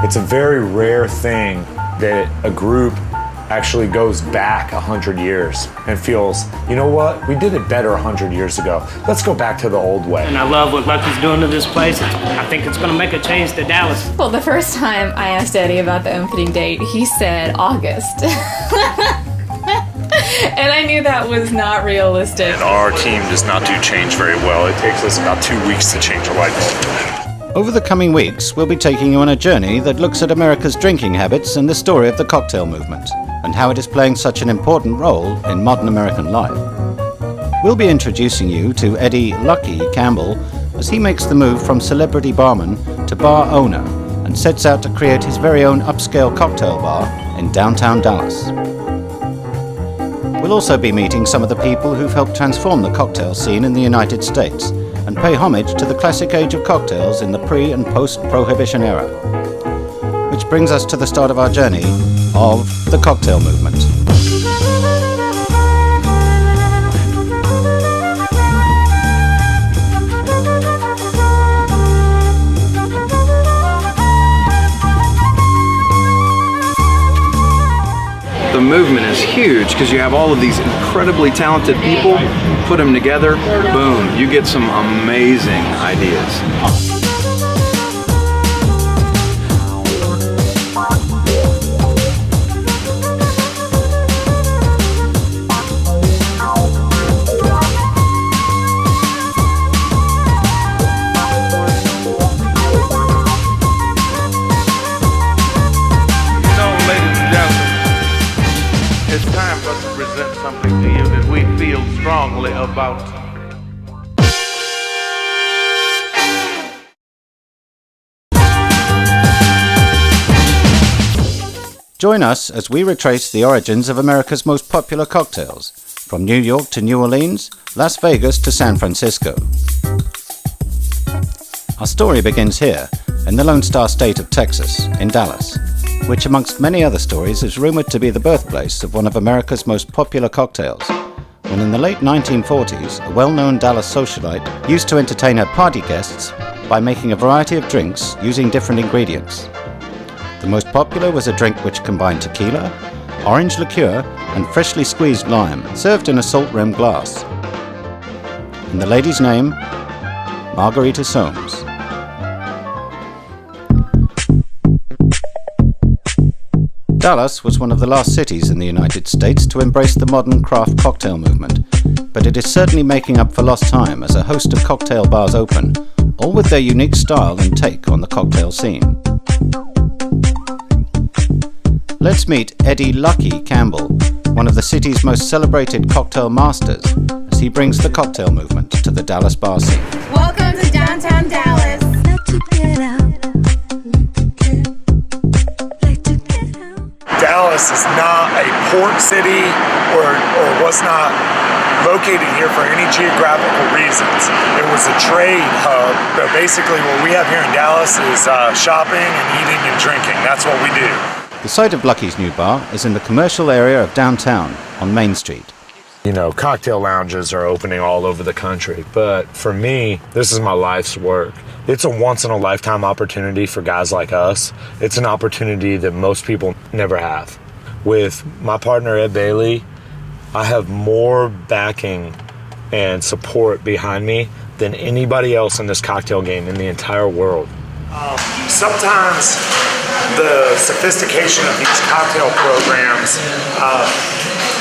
It's a very rare thing that a group actually goes back 100 years and feels, you know what, we did it better 100 years ago. Let's go back to the old way. And I love what Lucky's doing to this place. I think it's going to make a change to Dallas. Well, the first time I asked Eddie about the opening date, he said August. And I knew that was not realistic. And our team does not do change very well. It takes us about 2 weeks to change a light bulb. Over the coming weeks, we'll be taking you on a journey that looks at America's drinking habits and the story of the cocktail movement, and how it is playing such an important role in modern American life. We'll be introducing you to Eddie Lucky Campbell as he makes the move from celebrity barman to bar owner and sets out to create his very own upscale cocktail bar in downtown Dallas. We'll also be meeting some of the people who've helped transform the cocktail scene in the United States and pay homage to the classic age of cocktails in the pre- and post-Prohibition era. Which brings us to the start of our journey of the cocktail movement. The movement is huge because you have all of these incredibly talented people, put them together, boom, you get some amazing ideas. Strongly about. Join us as we retrace the origins of America's most popular cocktails, from New York to New Orleans, Las Vegas to San Francisco. Our story begins here, in the Lone Star State of Texas, in Dallas, which amongst many other stories is rumored to be the birthplace of one of America's most popular cocktails. When in the late 1940s, a well-known Dallas socialite used to entertain her party guests by making a variety of drinks using different ingredients. The most popular was a drink which combined tequila, orange liqueur, and freshly squeezed lime, served in a salt-rimmed glass. And the lady's name? Margarita Soames. Dallas was one of the last cities in the United States to embrace the modern craft cocktail movement, but it is certainly making up for lost time as a host of cocktail bars open, all with their unique style and take on the cocktail scene. Let's meet Eddie Lucky Campbell, one of the city's most celebrated cocktail masters, as he brings the cocktail movement to the Dallas bar scene. Welcome to downtown Dallas. Dallas is not a port city or was not located here for any geographical reasons. It was a trade hub, but basically what we have here in Dallas is shopping and eating and drinking. That's what we do. The site of Lucky's new bar is in the commercial area of downtown on Main Street. You know, cocktail lounges are opening all over the country, but for me, this is my life's work. It's a once-in-a-lifetime opportunity for guys like us. It's an opportunity that most people never have. With my partner, Ed Bailey, I have more backing and support behind me than anybody else in this cocktail game in the entire world. Sometimes the sophistication of these cocktail programs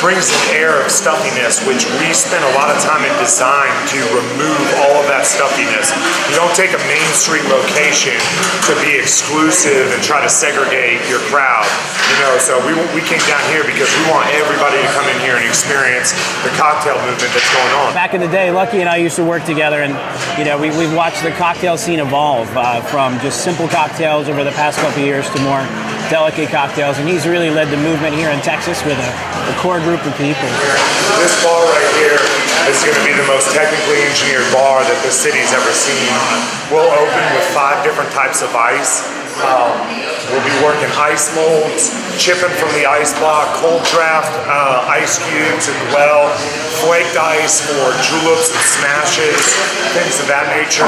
brings an air of stuffiness, which we spend a lot of time in design to remove all of that stuffiness. You don't take a Main Street location to be exclusive and try to segregate your crowd. You know, so we came down here because we want everybody to come in here and experience the cocktail movement that's going on. Back in the day, Lucky and I used to work together, and you know, we've watched the cocktail scene evolve from just simple cocktails over the past couple of years to more delicate cocktails, and he's really led the movement here in Texas with a core group of people. This bar right here is going to be the most technically engineered bar that this city's ever seen. We'll open with 5 different types of ice. We'll be working ice molds, chipping from the ice block, cold draft ice cubes as well, flaked ice for juleps and smashes, things of that nature.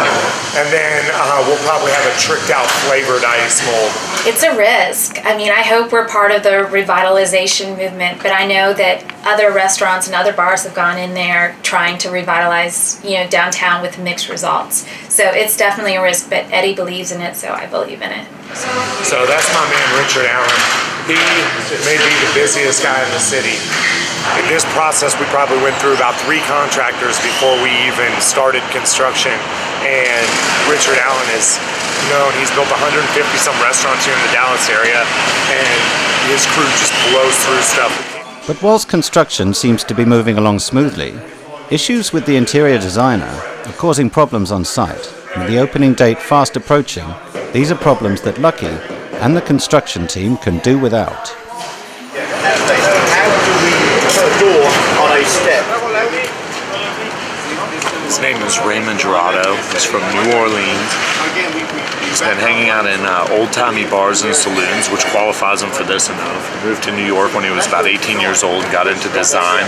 And then we'll probably have a tricked out flavored ice mold It's a risk. I mean, I hope we're part of the revitalization movement, but I know that other restaurants and other bars have gone in there trying to revitalize, downtown with mixed results. So it's definitely a risk, but Eddie believes in it, so I believe in it. So that's my man, Richard Allen. He may be the busiest guy in the city. In this process, we probably went through about 3 contractors before we even started construction. And Richard Allen is known. He's built 150 some restaurants here in the Dallas area, and his crew just blows through stuff. But whilst construction seems to be moving along smoothly, issues with the interior designer are causing problems on site. With the opening date fast approaching, these are problems that Lucky and the construction team can do without. His name is Raymond Gerardo. He's from New Orleans. He's been hanging out in old-timey bars and saloons, which qualifies him for this enough. He moved to New York when he was about 18 years old, got into design,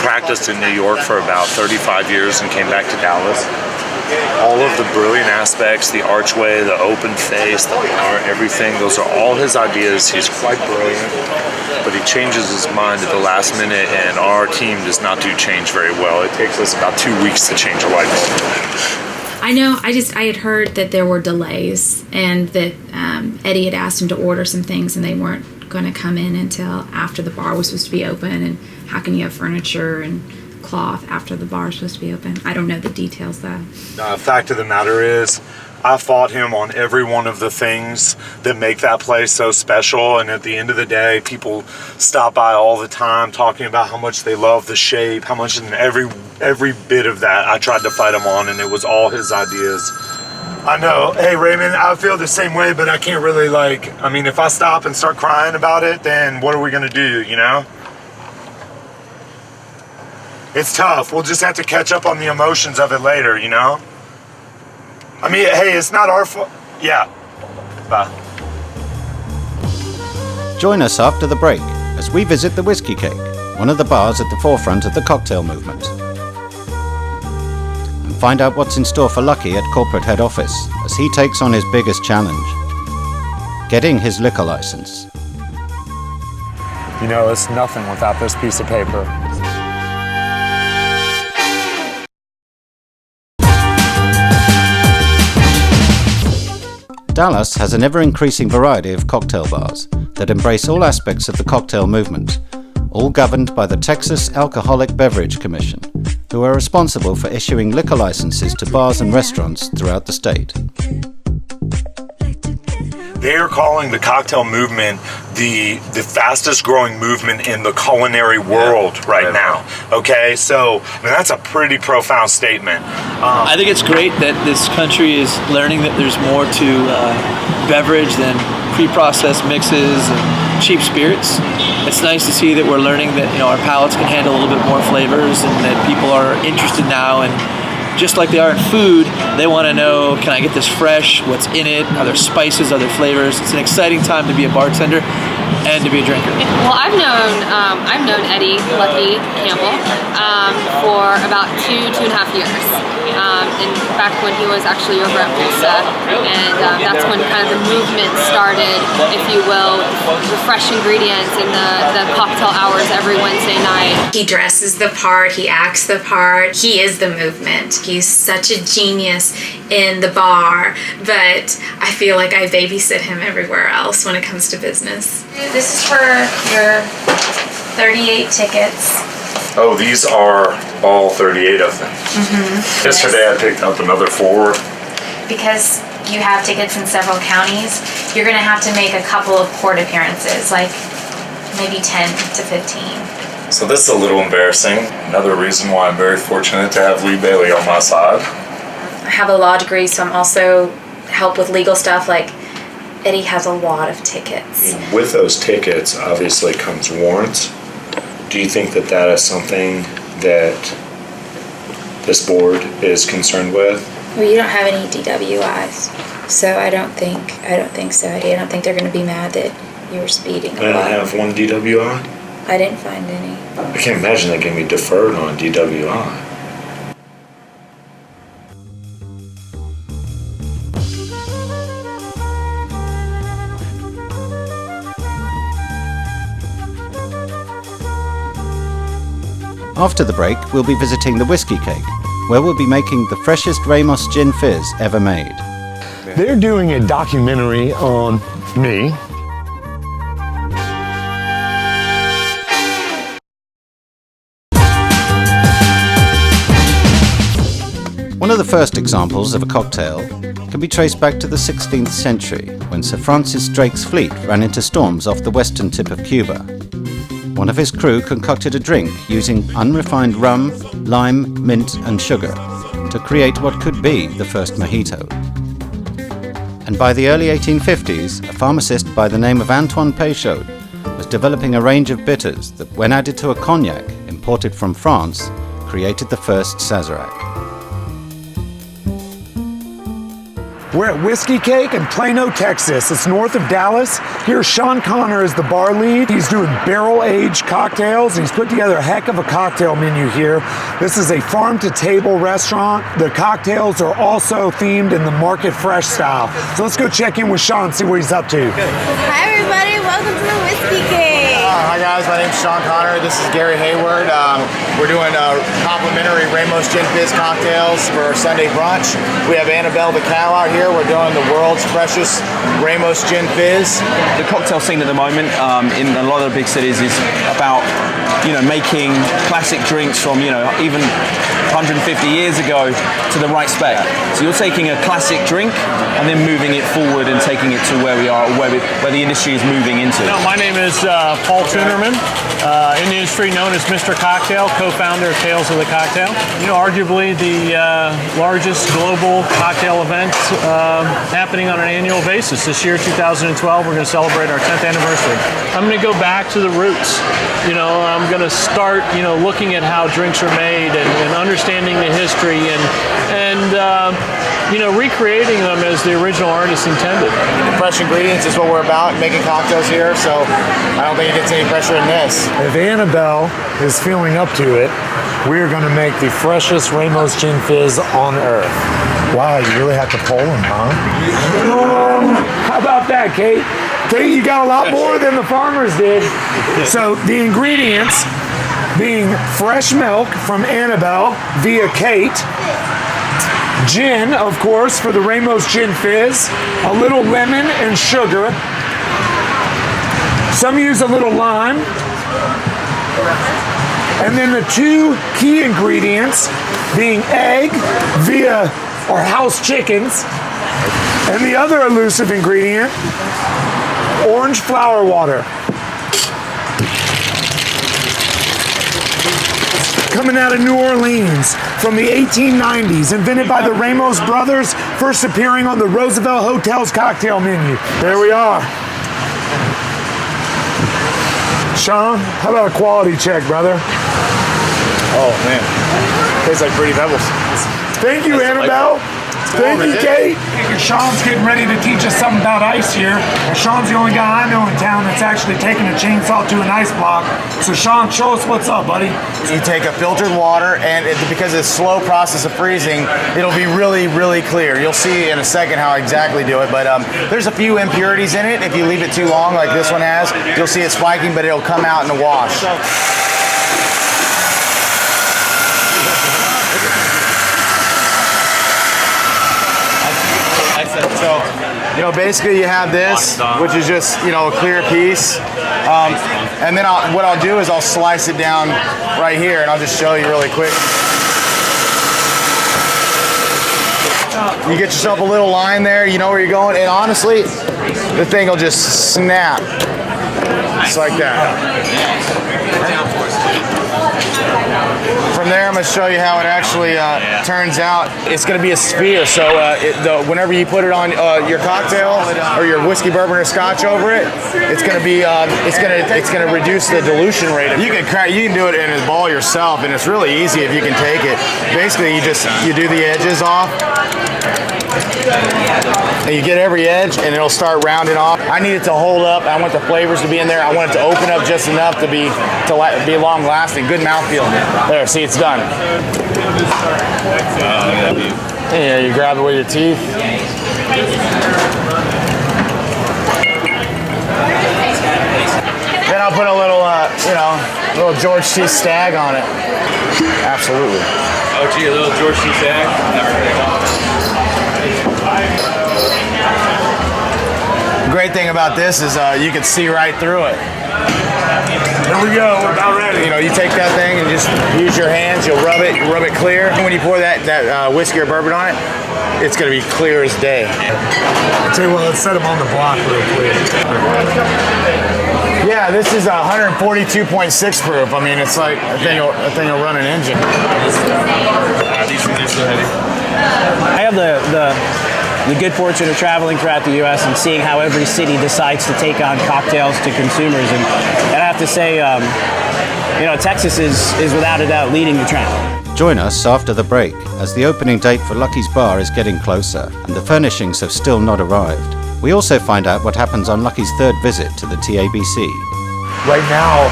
practiced in New York for about 35 years, and came back to Dallas. All of the brilliant aspects, the archway, the open face, the bar, everything, those are all his ideas. He's quite brilliant, but he changes his mind at the last minute, and our team does not do change very well. It takes us about 2 weeks to change a light bulb. I know, I had heard that there were delays and that Eddie had asked him to order some things and they weren't going to come in until after the bar was supposed to be open, and how can you have furniture and cloth after the bar is supposed to be open? I don't know the details though. Fact of the matter is, I fought him on every one of the things that make that place so special, and at the end of the day, people stop by all the time talking about how much they love the shape, how much, and every bit of that I tried to fight him on, and it was all his ideas. I know, hey Raymond, I feel the same way, but I can't really if I stop and start crying about it, then what are we gonna do, It's tough. We'll just have to catch up on the emotions of it later, hey, it's not our fault. Yeah. Bye. Join us after the break as we visit the Whiskey Cake, one of the bars at the forefront of the cocktail movement. And find out what's in store for Lucky at corporate head office as he takes on his biggest challenge, getting his liquor license. It's nothing without this piece of paper. Dallas has an ever-increasing variety of cocktail bars that embrace all aspects of the cocktail movement, all governed by the Texas Alcoholic Beverage Commission, who are responsible for issuing liquor licenses to bars and restaurants throughout the state. They are calling the cocktail movement the fastest growing movement in the culinary world right now. Okay, so that's a pretty profound statement. I think it's great that this country is learning that there's more to beverage than pre-processed mixes and cheap spirits. It's nice to see that we're learning that our palates can handle a little bit more flavors, and that people are interested now, and just like they are in food, they want to know, can I get this fresh? What's in it? Are there spices? Are there flavors? It's an exciting time to be a bartender and to be a drinker. Well, I've known Eddie Lucky Campbell for about 2.5 years. And back when he was actually over at Krista, and that's when kind of the movement started, if you will, the fresh ingredients and the cocktail hours every Wednesday night. He dresses the part, he acts the part, he is the movement. He's such a genius in the bar, but I feel like I babysit him everywhere else when it comes to business. This is for your 38 tickets. Oh, these are all 38 of them. Mm-hmm. Yesterday I picked up another 4. Because you have tickets in several counties, you're going to have to make a couple of court appearances, like maybe 10 to 15. So this is a little embarrassing. Another reason why I'm very fortunate to have Leigh Bailey on my side. I have a law degree, so I'm also help with legal stuff. Like, Eddie has a lot of tickets. With those tickets, obviously comes warrants. Do you think that is something that this board is concerned with? Well, you don't have any DWIs, so I don't think so, Eddie. I don't think they're going to be mad that you were speeding a lot. I didn't have one DWI? I didn't find any. I can't imagine they gave me deferred on DWI. After the break, we'll be visiting the Whiskey Cake, where we'll be making the freshest Ramos Gin Fizz ever made. They're doing a documentary on me. One of the first examples of a cocktail can be traced back to the 16th century, when Sir Francis Drake's fleet ran into storms off the western tip of Cuba. One of his crew concocted a drink using unrefined rum, lime, mint and sugar to create what could be the first mojito. And by the early 1850s, a pharmacist by the name of Antoine Peychaud was developing a range of bitters that, when added to a cognac imported from France, created the first Sazerac. We're at Whiskey Cake in Plano, Texas. It's north of Dallas. Here, Sean Connor is the bar lead. He's doing barrel-aged cocktails, and he's put together a heck of a cocktail menu here. This is a farm-to-table restaurant. The cocktails are also themed in the market fresh style. So let's go check in with Sean, see what he's up to. Hi, everybody. Welcome to the Whiskey Cake. Hi, guys. My name's Sean Connor. This is Gary Hayward. We're doing complimentary Ramos Gin Fizz cocktails for our Sunday brunch. We have Annabelle the cow out here. We're doing the world's freshest Ramos Gin Fizz. The cocktail scene at the moment in a lot of the big cities is about, making classic drinks from, even 150 years ago to the right spec. So you're taking a classic drink and then moving it forward and taking it to where we are, where the industry is moving into. My name is Paul Teunnerman, in the industry known as Mr. Cocktail, co-founder of Tales of the Cocktail. Arguably the largest global cocktail event happening on an annual basis. This year, 2012, we're going to celebrate our 10th anniversary. I'm going to go back to the roots. I'm going to start, looking at how drinks are made and understanding the history and recreating them as the original artist intended. Fresh ingredients is what we're about, making cocktails here, so I don't think it gets any fresher than this. If Annabelle is feeling up to it, we're going to make the freshest Ramos Gin Fizz on earth. Wow, you really have to pull them, huh? How about that, Kate? Kate, you got a lot more than the farmers did. So the ingredients being fresh milk from Annabelle via Kate, gin, of course, for the Ramos Gin Fizz, a little lemon and sugar. Some use a little lime. And then the two key ingredients being egg via our house chickens, and the other elusive ingredient, orange flower water. Coming out of New Orleans from the 1890s, invented by the Ramos brothers, first appearing on the Roosevelt Hotel's cocktail menu. There we are. Sean, how about a quality check, brother? Oh, man. Tastes like Fruity Pebbles. Thank you, Annabelle. Thank you, Kate. Sean's getting ready to teach us something about ice here. And Sean's the only guy I know in town that's actually taking a chainsaw to an ice block. So Sean, show us what's up, buddy. You take a filtered water, and because it's a slow process of freezing, it'll be really, really clear. You'll see in a second how I exactly do it, but there's a few impurities in it. If you leave it too long, like this one has, you'll see it spiking, but it'll come out in the wash. So, basically you have this, which is just, a clear piece. And then what I'll do is I'll slice it down right here, and I'll just show you really quick. You get yourself a little line there, you know where you're going, and honestly, the thing will just snap. Just like that. From there, I'm going to show you how it actually turns out. It's going to be a sphere, so whenever you put it on your cocktail or your whiskey, bourbon, or scotch over it, it's going to be it's going to reduce the dilution rate. You can do it in a ball yourself, and it's really easy if you can take it. Basically, you do the edges off. And you get every edge, and it'll start rounding off. I need it to hold up. I want the flavors to be in there. I want it to open up just enough to be long lasting. Good mouthfeel. There, see, it's done. Yeah, you grab it with your teeth. Then I'll put a little, little George T. Stag on it. Absolutely. Oh, gee, a little George Cusack. The great thing about this is you can see right through it. Here we go. We're about ready. You know, you take that thing and just use your hands. You'll rub it clear. And when you pour that whiskey or bourbon on it, it's going to be clear as day. I tell you what, let's set them on the block real quick. Yeah, this is 142.6 proof. I mean, it's like a thing will run an engine. I have the good fortune of traveling throughout the U.S. and seeing how every city decides to take on cocktails to consumers. And I have to say, Texas is without a doubt leading the trend. Join us after the break, as the opening date for Lucky's Bar is getting closer, and the furnishings have still not arrived. We also find out what happens on Lucky's third visit to the TABC. Right now,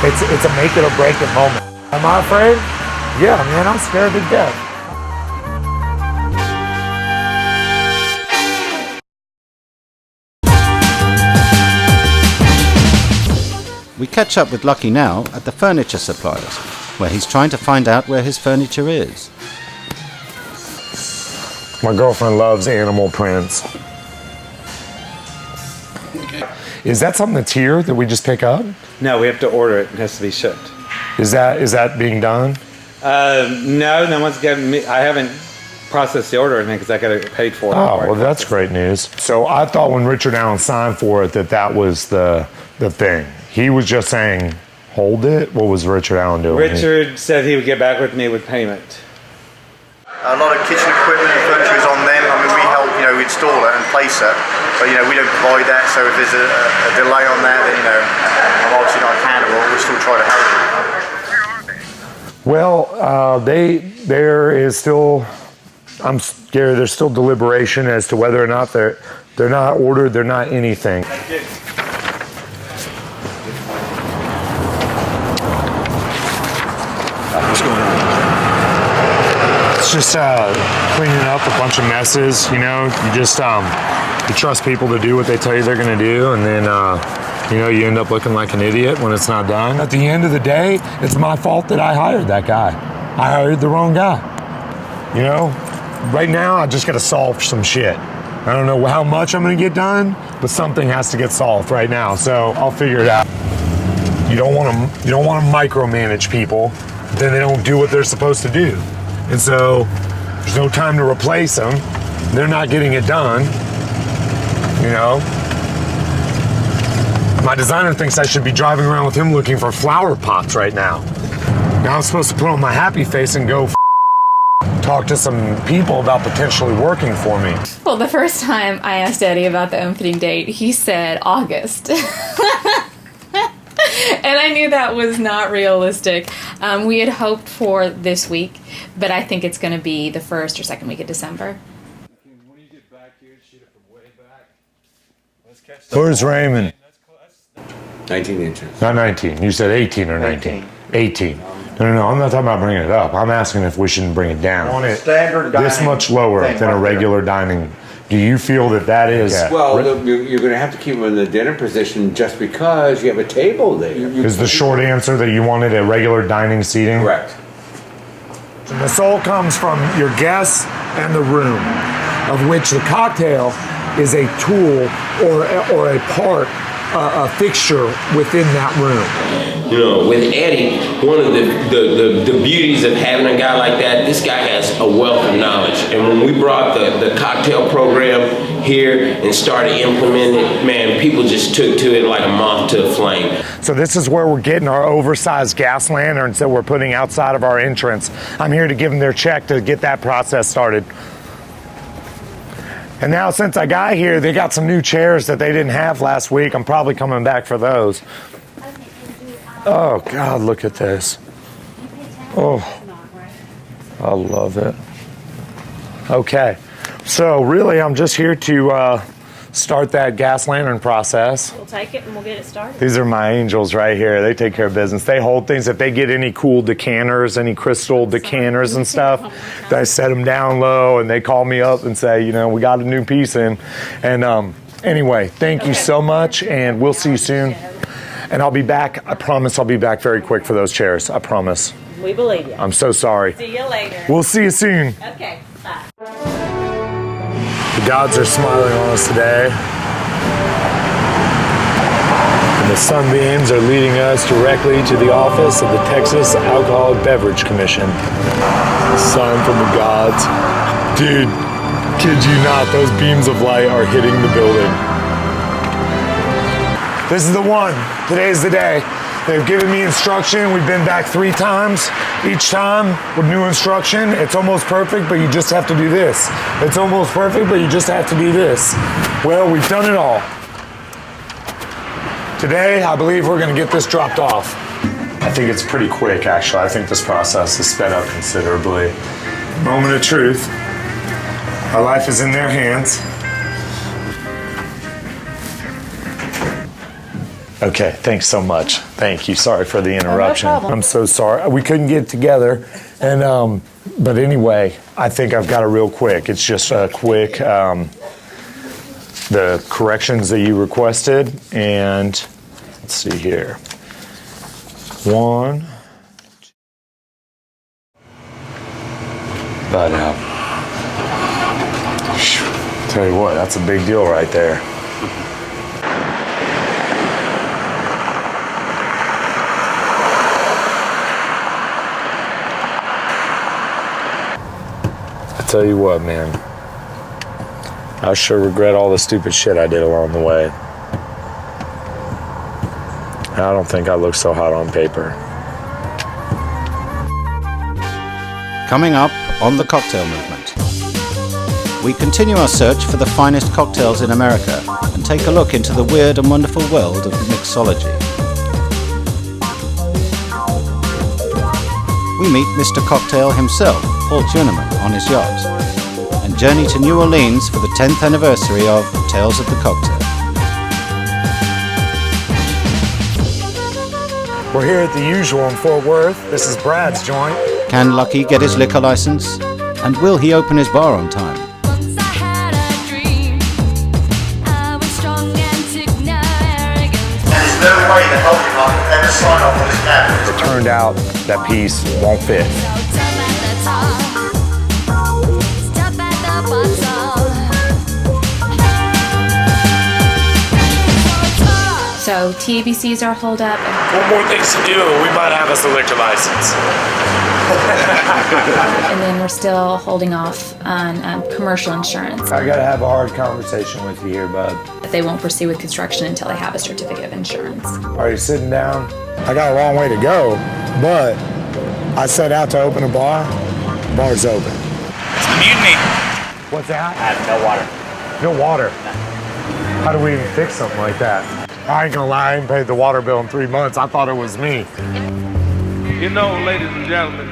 it's a make it or break it moment. Am I afraid? Yeah, man, I'm scared to death. We catch up with Lucky now at the furniture suppliers, where he's trying to find out where his furniture is. My girlfriend loves animal prints. Is that something that's here that we just pick up? No, we have to order it. It has to be shipped. Is that being done? No one's given me. I haven't processed the order or anything because I got it paid for. Oh, well, that's great news. So I thought when Richard Allen signed for it that was the thing. He was just saying, hold it. What was Richard Allen doing? Richard said he would get back with me with payment. A lot of kitchen equipment and furniture is on them. I mean, we help, install it and place it. But, we don't provide that. So if there's a delay on that, then, I'm obviously not accountable. We'll still try to help you. Well, there is still, I'm scared, there's still deliberation as to whether or not they're not ordered, they're not anything. What's going on? It's just cleaning up a bunch of messes, you just you trust people to do what they tell you they're going to do, and then you end up looking like an idiot when it's not done. At the end of the day, it's my fault that I hired that guy. I hired the wrong guy. Right now I just got to solve some shit. I don't know how much I'm going to get done, but something has to get solved right now, so I'll figure it out. You don't want to micromanage people, then they don't do what they're supposed to do. And so there's no time to replace them. They're not getting it done. My designer thinks I should be driving around with him looking for flower pots right now. Now I'm supposed to put on my happy face and go talk to some people about potentially working for me. Well, the first time I asked Eddie about the opening date, he said August. And I knew that was not realistic. We had hoped for this week, but I think it's going to be the first or second week of December. When you get back here, shoot it from way back. Let's catch that. Where's Raymond? 19 inches. Not 19. You said 18 or 19? 18. No, I'm not talking about bringing it up. I'm asking if we shouldn't bring it down. On it standard this much lower than a regular dining. Do you feel that is? Well, you're going to have to keep them in the dinner position just because you have a table there. Is the short answer that you wanted a regular dining seating? Correct. The soul comes from your guests and the room, of which the cocktail is a tool or a part, a fixture within that room. With Eddie, one of the beauties of having a guy like that, this guy has a wealth of knowledge. And when we brought the cocktail program here and started implementing it, man, people just took to it like a moth to a flame. So this is where we're getting our oversized gas lanterns that we're putting outside of our entrance. I'm here to give them their check to get that process started. And now since I got here, they got some new chairs that they didn't have last week. I'm probably coming back for those. Oh, God, look at this. Oh, I love it. Okay, so really I'm just here to start that gas lantern process. We'll take it and we'll get it started. These are my angels right here. They take care of business. They hold things. If they get any cool decanters, any crystal decanters and stuff, I set them down low and they call me up and say, we got a new piece in. And anyway, thank you so much, and we'll see you soon. And I'll be back. I promise I'll be back very quick for those chairs. I promise. We believe you. I'm so sorry. See you later. We'll see you soon. Okay, bye. The gods are smiling on us today. And the sunbeams are leading us directly to the office of the Texas Alcoholic Beverage Commission. The sun from the gods. Dude, kid you not, those beams of light are hitting the building. This is the one. Today's the day. They've given me instruction. We've been back 3 times. Each time with new instruction. It's almost perfect, but you just have to do this. It's almost perfect, but you just have to do this. Well, we've done it all. Today, I believe we're going to get this dropped off. I think it's pretty quick, actually. I think this process is sped up considerably. Moment of truth. Our life is in their hands. Okay, thanks so much. Thank you. Sorry for the interruption. No problem. I'm so sorry. We couldn't get together. And but anyway, I think I've got it real quick. It's just a quick the corrections that you requested, and let's see here. 1. But tell you what, that's a big deal right there. I tell you what, man. I sure regret all the stupid shit I did along the way. I don't think I look so hot on paper. Coming up on the cocktail movement, we continue our search for the finest cocktails in America and take a look into the weird and wonderful world of mixology. We meet Mr. Cocktail himself, Paul Teunnerman, on his yacht, and journey to New Orleans for the 10th anniversary of Tales of the Cocktail. We're here at the Usual in Fort Worth. This is Brad's joint. Can Lucky get his liquor license? And will he open his bar on time? No way the helping hand will ever sign off on this cabinet. It turned out that piece won't fit. So TABCs are holed up. One more things to do, we might have us a liquor license. And then we're still holding off on commercial insurance. I gotta have a hard conversation with you here, bud. They won't proceed with construction until they have a certificate of insurance. Are you sitting down? I got a long way to go, but I set out to open a bar. Bar's open. It's a mutiny. What's that? I have no water. No water? How do we even fix something like that? I ain't gonna lie, I ain't paid the water bill in 3 months. I thought it was me. You know, ladies and gentlemen,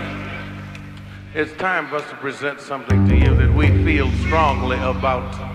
it's time for us to present something to you that we feel strongly about.